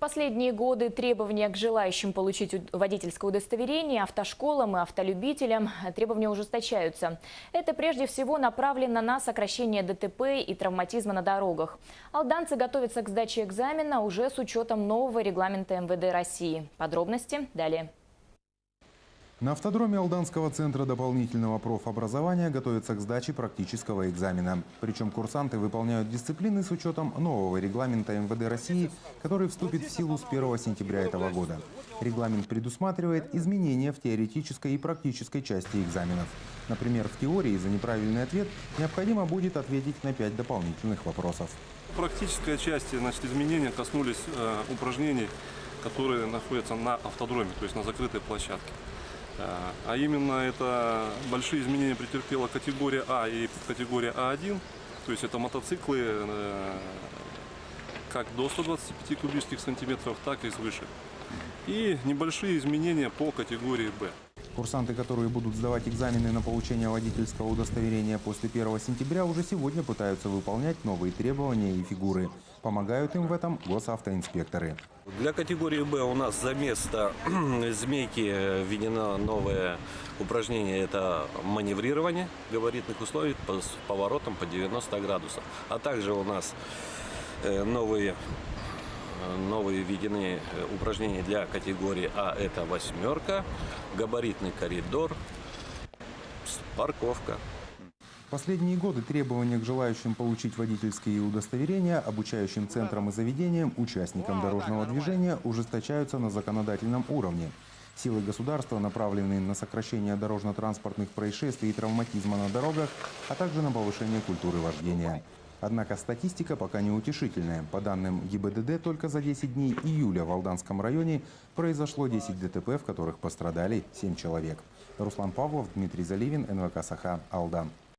Последние годы требования к желающим получить водительское удостоверение, автошколам и автолюбителям требования ужесточаются. Это прежде всего направлено на сокращение ДТП и травматизма на дорогах. Алданцы готовятся к сдаче экзамена уже с учетом нового регламента МВД России. Подробности далее. На автодроме Алданского центра дополнительного профобразования готовятся к сдаче практического экзамена. Причем курсанты выполняют дисциплины с учетом нового регламента МВД России, который вступит в силу с 1 сентября этого года. Регламент предусматривает изменения в теоретической и практической части экзаменов. Например, в теории за неправильный ответ необходимо будет ответить на 5 дополнительных вопросов. В практической части изменения коснулись упражнений, которые находятся на автодроме, то есть на закрытой площадке. А именно это большие изменения претерпела категория А и категория А1, то есть это мотоциклы как до 125 кубических сантиметров, так и свыше. И небольшие изменения по категории Б. Курсанты, которые будут сдавать экзамены на получение водительского удостоверения после 1 сентября, уже сегодня пытаются выполнять новые требования и фигуры. Помогают им в этом госавтоинспекторы. Для категории Б у нас за место змейки введено новое упражнение. Это маневрирование габаритных условий с поворотом по 90 градусов. А также у нас новые введены упражнения для категории А. Это восьмерка, габаритный коридор, парковка. В последние годы требования к желающим получить водительские удостоверения, обучающим центрам и заведениям, участникам дорожного движения ужесточаются на законодательном уровне. Силы государства направлены на сокращение дорожно-транспортных происшествий и травматизма на дорогах, а также на повышение культуры вождения. Однако статистика пока неутешительная. По данным ГИБДД, только за 10 дней июля в Алданском районе произошло 10 ДТП, в которых пострадали 7 человек. Руслан Павлов, Дмитрий Заливин, НВК «Саха», Алдан.